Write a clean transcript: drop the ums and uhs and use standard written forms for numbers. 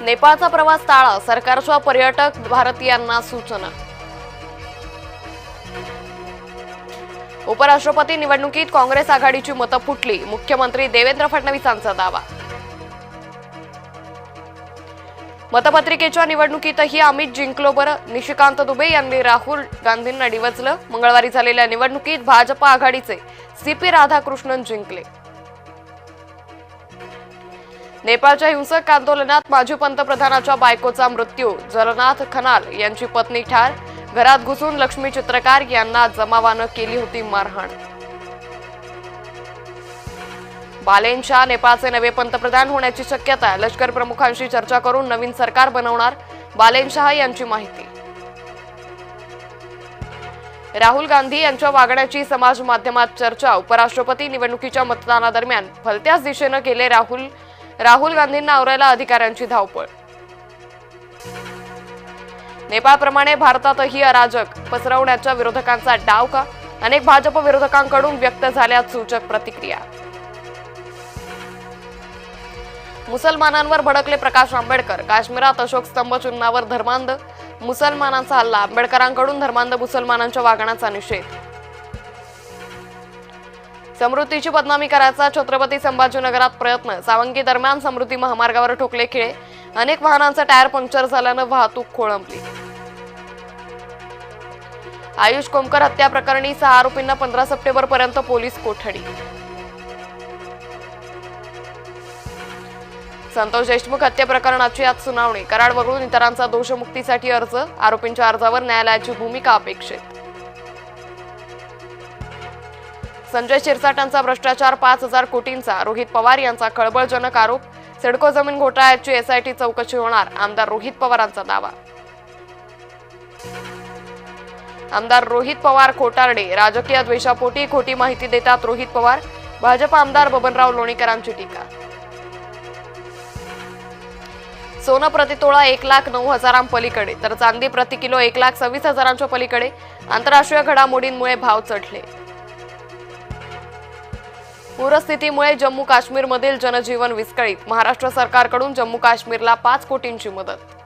नेपाळचा प्रवास टाळा, सरकारच्या पर्यटक भारतीयांना सूचना। उपराष्ट्रपती निवडणुकीत काँग्रेस आघाडीची मतं फुटली, मुख्यमंत्री देवेंद्र फडणवीसांचा दावा। मतपत्रिकेच्या निवडणुकीतही आम्ही जिंकलो बरं, निशिकांत दुबे यांनी राहुल गांधींना डिवचलं। मंगळवारी झालेल्या निवडणुकीत भाजप आघाडीचे सीपी राधाकृष्णन जिंकले। नेपाळच्या हिंसक आंदोलनात माजी पंतप्रधानाच्या बायकोचा मृत्यू, जलनाथ खनाल यांची पत्नी ठार। घरात घुसून लक्ष्मी चित्रकार यांना जमावानं केली होती मारहाण। बालेन शाह नेपाळचे नवे पंतप्रधान होण्याची शक्यता, लष्कर प्रमुखांशी चर्चा करून नवीन सरकार बनवणार, बालेन शाह यांची माहिती। राहुल गांधी यांच्या वागण्याची समाज माध्यमात चर्चा, उपराष्ट्रपती निवडणुकीच्या मतदानादरम्यान भलत्याच दिशेनं केले राहुल गांधींना आवरायला अधिकाऱ्यांची धावपळ। नेपाळप्रमाणे भारतातही अराजक पसरवण्याच्या विरोधकांचा डाव का? अनेक भाजप विरोधकांकडून व्यक्त झाल्या सूचक प्रतिक्रिया। मुसलमानांवर भडकले प्रकाश आंबेडकर, काश्मीरात अशोक स्तंभ चिन्हावर धर्मांध मुसलमानांचा हल्ला, आंबेडकरांकडून धर्मांध मुसलमानांच्या वागण्याचा निषेध। समृद्धीची बदनामी करायचा छत्रपती संभाजीनगरात प्रयत्न, सावंगी दरम्यान समृद्धी महामार्गावर ठोकले खिळे, अनेक वाहनांचा टायर पंक्चर झाल्यानं वाहतूक खोळंबली। आयुष कोमकर हत्या प्रकरणी 6 आरोपींना 15 सप्टेंबर पर्यंत पोलीस कोठडी। संतोष देशमुख हत्या प्रकरणाची आज सुनावणी, कराड वगळून इतरांचा दोषमुक्तीसाठी अर्ज, आरोपींच्या अर्जावर न्यायालयाची भूमिका अपेक्षित। संजय शिरसाटांचा भ्रष्टाचार 5,000 कोटींचा, रोहित पवार यांचा खळबळजनक आरोप, सिडको जमीन घोटाळ्याची एसआयटी चौकशी होणार, आमदार रोहित पवारांचा दावा। आमदार रोहित पवार खोटारडे, राजकीय द्वेषापोटी खोटी माहिती देतात रोहित पवार, भाजप आमदार बबनराव लोणीकरांची टीका। सोनं प्रतितोळा 1,09,000 पलीकडे, तर चांदी प्रति किलो 1,26,000 पलीकडे, आंतरराष्ट्रीय घडामोडींमुळे भाव चढले। पूरस्थितीमुळे जम्मू काश्मीरमधील जनजीवन विस्कळीत, महाराष्ट्र सरकारकडून जम्मू काश्मीरला 5 कोटींची मदत।